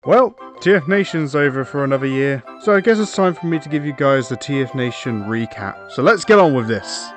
Well, TFNation's over for another year, so I guess it's time for me to give you guys the TFNation recap. So let's get on with this.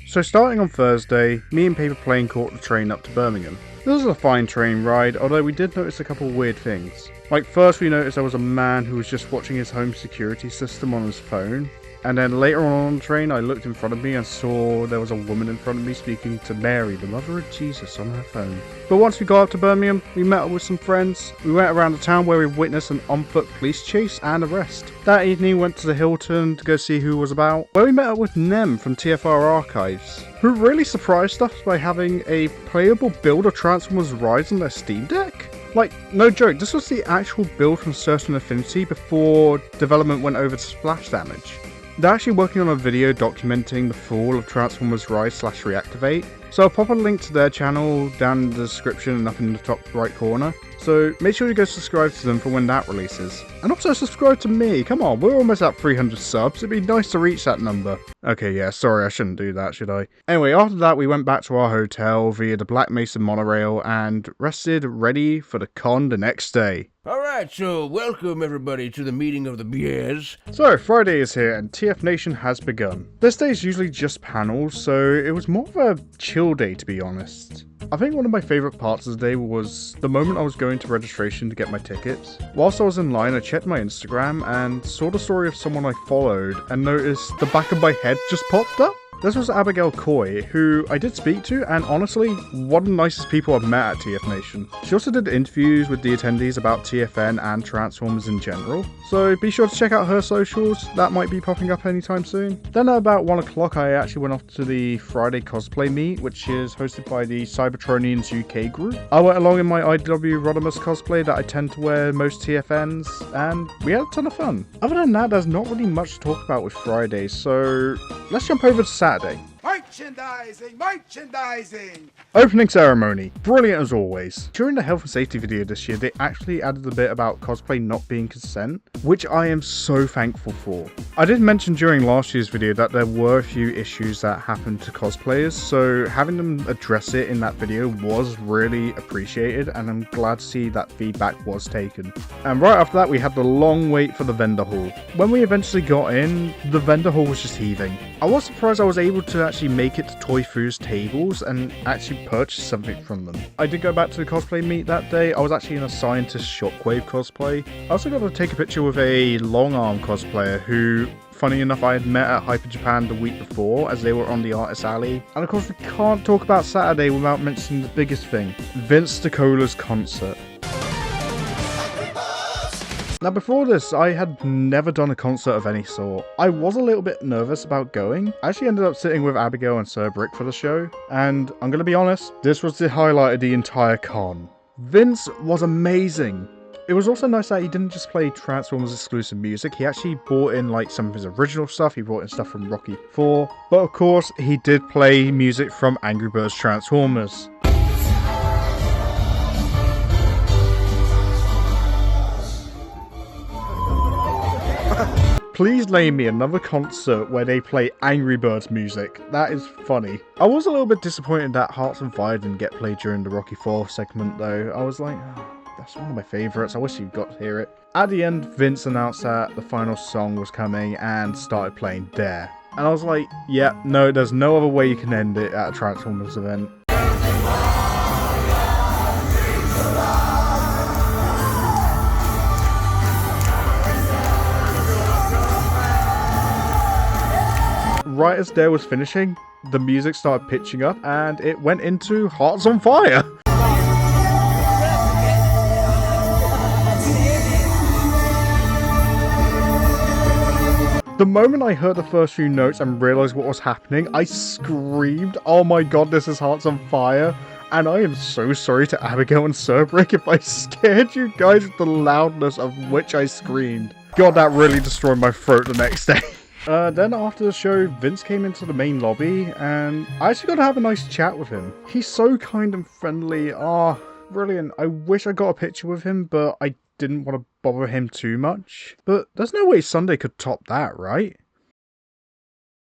So starting on Thursday, me and Paper Plane caught the train up to Birmingham. This was a fine train ride, although we did notice a couple of weird things. Like first we noticed there was a man who was just watching his home security system on his phone. And then later on the train, I looked in front of me and saw there was a woman in front of me speaking to Mary, the mother of Jesus, on her phone. But once we got up to Birmingham, we met up with some friends. We went around the town where we witnessed an on-foot police chase and arrest. That evening, we went to the Hilton to go see who was about, where we met up with Nem from TFR Archives, who really surprised us by having a playable build of Transformers Rise on their Steam Deck. Like, no joke, this was the actual build from Certain Affinity before development went over to splash damage. They're actually working on a video documenting the fall of Transformers Rise / Reactivate, so I'll pop a link to their channel down in the description and up in the top right corner, so make sure you go subscribe to them for when that releases. And also subscribe to me, come on, we're almost at 300 subs, it'd be nice to reach that number. Okay, yeah, sorry, I shouldn't do that, should I? Anyway, after that we went back to our hotel via the Black Mesa monorail and rested ready for the con the next day. Alright, so welcome everybody to the meeting of the beers. So, Friday is here and TFNation has begun. This day is usually just panels, so it was more of a chill day to be honest. I think one of my favourite parts of the day was the moment I was going to registration to get my tickets. Whilst I was in line, I checked my Instagram and saw the story of someone I followed and noticed the back of my head just popped up. This was Abigail Coy, who I did speak to, and honestly, one of the nicest people I've met at TFNation. She also did interviews with the attendees about TFN and Transformers in general, so be sure to check out her socials, that might be popping up anytime soon. Then at about 1 o'clock I actually went off to the Friday cosplay meet, which is hosted by the Cybertronians UK group. I went along in my IW Rodimus cosplay that I tend to wear most TFNs, and we had a ton of fun. Other than that, there's not really much to talk about with Friday, so let's jump over to Saturday. Merchandising! Opening ceremony. Brilliant as always. During the health and safety video this year, they actually added a bit about cosplay not being consent, which I am so thankful for. I did mention during last year's video that there were a few issues that happened to cosplayers, so having them address it in that video was really appreciated, and I'm glad to see that feedback was taken. And right after that, we had the long wait for the vendor hall. When we eventually got in, the vendor hall was just heaving. I was surprised I was able to actually make it to Toy Foo's tables and actually purchase something from them. I did go back to the cosplay meet that day. I was actually in a Scientist Shockwave cosplay. I also got to take a picture with a Long Arm cosplayer who, funny enough, I had met at Hyper Japan the week before as they were on the Artist Alley. And of course we can't talk about Saturday without mentioning the biggest thing, Vince DiCola's concert. Now before this, I had never done a concert of any sort. I was a little bit nervous about going. I actually ended up sitting with Abigail and Sir Brick for the show, and I'm gonna be honest, this was the highlight of the entire con. Vince was amazing. It was also nice that he didn't just play Transformers exclusive music, he actually brought in like some of his original stuff, he brought in stuff from Rocky 4, but of course he did play music from Angry Birds Transformers. Please name me another concert where they play Angry Birds music. That is funny. I was a little bit disappointed that Hearts on Fire didn't get played during the Rocky 4 segment though. I was like, oh, that's one of my favourites. I wish you got to hear it. At the end, Vince announced that the final song was coming and started playing Dare. And I was like, yeah, no, there's no other way you can end it at a Transformers event. Right as Dare was finishing, the music started pitching up and it went into Hearts on Fire. The moment I heard the first few notes and realised what was happening, I screamed, oh my god, this is Hearts on Fire. And I am so sorry to Abigail and Sir Brick if I scared you guys with the loudness of which I screamed. God, that really destroyed my throat the next day. Then after the show, Vince came into the main lobby, and I actually got to have a nice chat with him. He's so kind and friendly. Ah, brilliant. I wish I got a picture with him, but I didn't want to bother him too much. But there's no way Sunday could top that, right?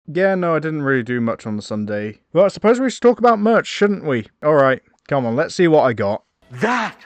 Yeah, no, I didn't really do much on the Sunday. Well, I suppose we should talk about merch, shouldn't we? Alright, Come on, let's see what I got. That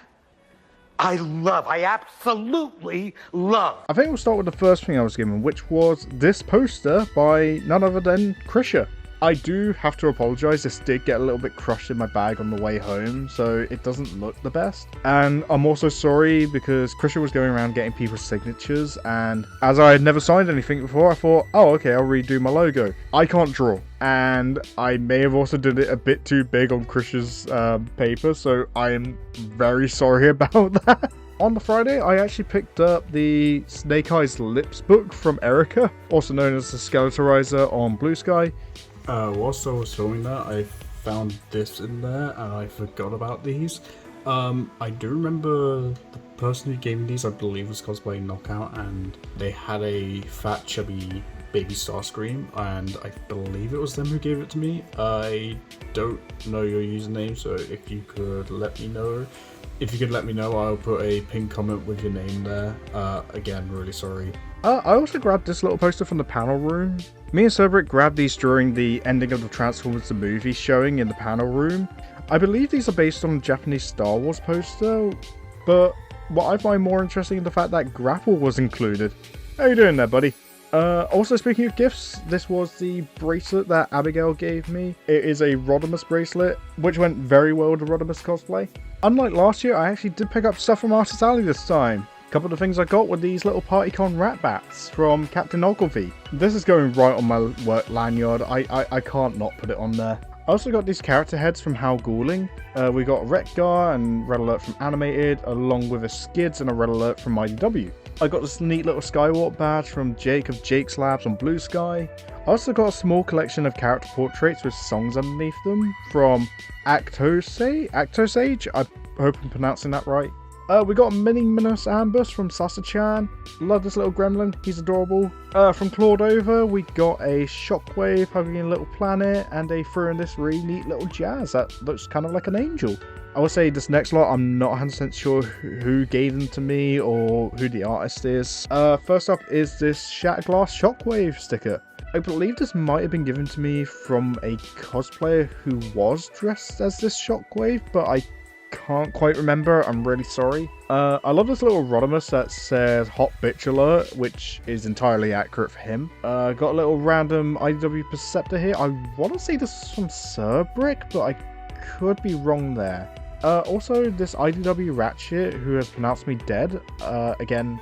I love. I absolutely love. I think we'll start with the first thing I was given, which was this poster by none other than Krisha. I do have to apologise, this did get a little bit crushed in my bag on the way home, so it doesn't look the best. And I'm also sorry because Krisha was going around getting people's signatures, and as I had never signed anything before, I thought, oh okay, I'll redo my logo. I can't draw, and I may have also did it a bit too big on Krisha's paper, so I am very sorry about that. On the Friday, I actually picked up the Snake Eyes Lips book from Erica, also known as the Skeletorizer on Blue Sky. Whilst I was filming that, I found this in there and I forgot about these. I do remember the person who gave me these, I believe, was cosplaying Knockout, and they had a fat, chubby baby Starscream, and I believe it was them who gave it to me. I don't know your username, so if you could let me know. If you could let me know, I'll put a pinned comment with your name there. Again, really sorry. I also grabbed this little poster from the panel room. Me and Cerbrick grabbed these during the ending of the Transformers the movie showing in the panel room. I believe these are based on a Japanese Star Wars poster, but what I find more interesting is the fact that Grapple was included. How you doing there, buddy? Also, speaking of gifts, this was the bracelet that Abigail gave me. It is a Rodimus bracelet, which went very well with the Rodimus cosplay. Unlike last year, I actually did pick up stuff from Artist Alley this time. A couple of the things I got were these little PartyCon rat bats from Captain Ogilvy. This is going right on my work lanyard. I can't not put it on there. I also got these character heads from Hal Goulding. We got Retgar and Red Alert from Animated, along with a Skids and a Red Alert from IDW. I got this neat little Skywalk badge from Jake of Jake's Labs on Blue Sky. I also got a small collection of character portraits with songs underneath them from Actosage? I hope I'm pronouncing that right. We got a mini Minos Ambus from Sasa-chan. Love this little gremlin, he's adorable. From Clawdover, we got a Shockwave hugging a little planet, and a Through in this really neat little Jazz that looks kind of like an angel. I will say this next lot, I'm not 100% sure who gave them to me or who the artist is. First up is this Shatterglass Shockwave sticker. I believe this might have been given to me from a cosplayer who was dressed as this Shockwave, but I can't quite remember. I'm really sorry. I love this little Rodimus that says Hot Bitch Alert, which is entirely accurate for him. Got a little random IDW Perceptor here. I want to say this is from Cerbrick, but I could be wrong there. Also, this IDW Ratchet, who has pronounced me dead. Again,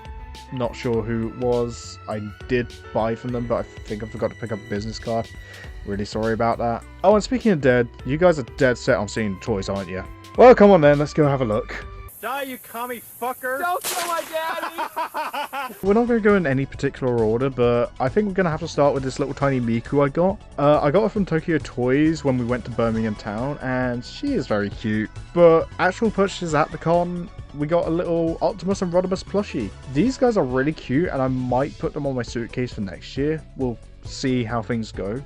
not sure who it was. I did buy from them, but I think I forgot to pick up a business card. Really sorry about that. Oh, and speaking of dead, you guys are dead set on seeing toys, aren't you? Well, come on then, let's go have a look. Die, you commie fucker! Don't kill my daddy! We're not going to go in any particular order, but I think we're going to have to start with this little tiny Miku I got. I got her from Tokyo Toys when we went to Birmingham Town, and she is very cute. But actual purchases at the con, we got a little Optimus and Rodimus plushie. These guys are really cute, and I might put them on my suitcase for next year. We'll see how things go.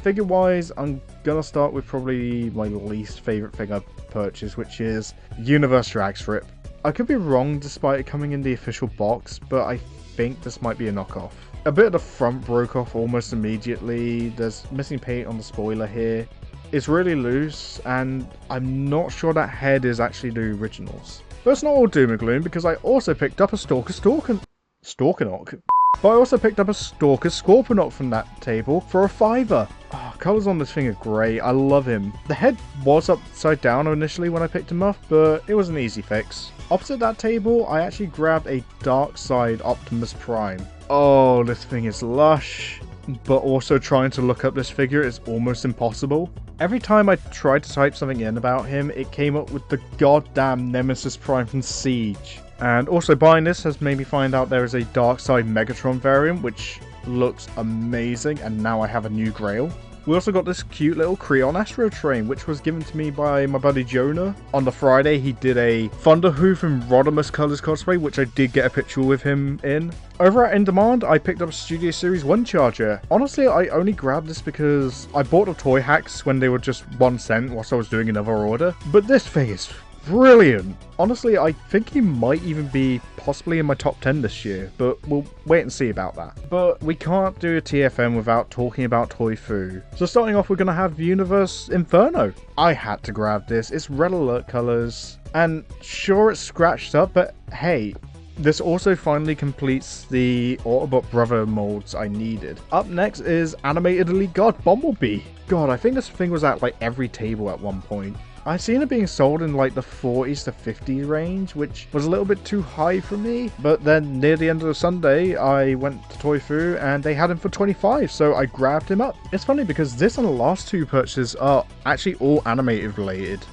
Figure wise, I'm gonna start with probably my least favourite thing I've purchased, which is Universe Drag Strip. I could be wrong despite it coming in the official box, but I think this might be a knockoff. A bit of the front broke off almost immediately. There's missing paint on the spoiler here. It's really loose, and I'm not sure that head is actually the originals. But it's not all doom and gloom, because I also picked up a Stalkernock. But I also picked up a Stalker Scorponok from that table for a $5. Oh, colours on this thing are great. I love him. The head was upside down initially when I picked him up, but it was an easy fix. Opposite that table, I actually grabbed a Dark Side Optimus Prime. Oh, this thing is lush. But also trying to look up this figure is almost impossible. Every time I tried to type something in about him, it came up with the goddamn Nemesis Prime from Siege. And also buying this has made me find out there is a Darkseid Megatron variant, which looks amazing, and now I have a new grail. We also got this cute little Creon Astro Train, which was given to me by my buddy Jonah. On the Friday, he did a Thunderhoof and Rodimus Colors cosplay, which I did get a picture with him in. Over at In Demand, I picked up a Studio Series 1 charger. Honestly, I only grabbed this because I bought the Toy Hacks when they were just 1 cent whilst I was doing another order. But this thing is brilliant. Honestly, I think he might even be possibly in my top 10 this year, but we'll wait and see about that. But we can't do a TFN without talking about Toy Fu. So starting off, we're going to have Universe Inferno. I had to grab this. It's red alert colors, and sure, it's scratched up, but hey, this also finally completes the Autobot Brother molds I needed. Up next is Animated Elite Guard Bumblebee. God, I think this thing was at like every table at one point. I've seen it being sold in like the 40s to 50s range, which was a little bit too high for me. But then near the end of the Sunday, I went to Toy Fu and they had him for 25, so I grabbed him up. It's funny because this and the last two purchases are actually all animated related.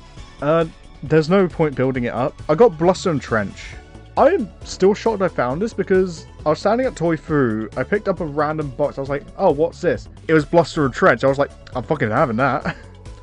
There's no point building it up. I got Bluster and Trench. I am still shocked I found this because I was standing at Toy Fu, I picked up a random box, I was like, oh, what's this? It was Bluster and Trench. I was like, I'm fucking having that.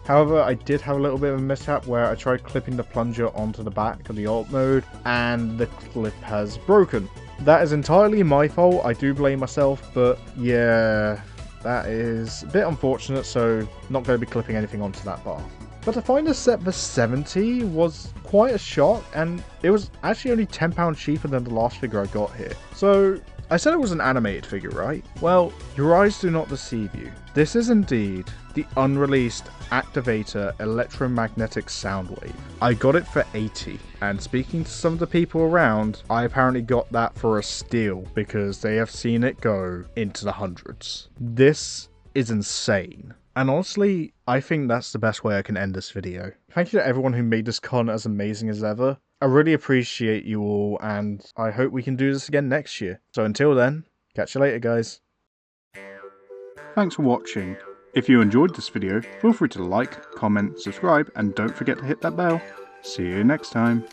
However, I did have a little bit of a mishap where I tried clipping the plunger onto the back of the alt mode and the clip has broken. That is entirely my fault, I do blame myself, but yeah, that is a bit unfortunate, so not going to be clipping anything onto that bar. But to find a set for 70 was quite a shock, and it was actually only £10 cheaper than the last figure I got here. So, I said it was an animated figure, right? Well, your eyes do not deceive you. This is indeed the unreleased Activator Electromagnetic Soundwave. I got it for 80, and speaking to some of the people around, I apparently got that for a steal because they have seen it go into the hundreds. This is insane. And honestly, I think that's the best way I can end this video. Thank you to everyone who made this con as amazing as ever. I really appreciate you all, and I hope we can do this again next year. So until then, catch you later, guys. Thanks for watching. If you enjoyed this video, feel free to like, comment, subscribe, and don't forget to hit that bell. See you next time.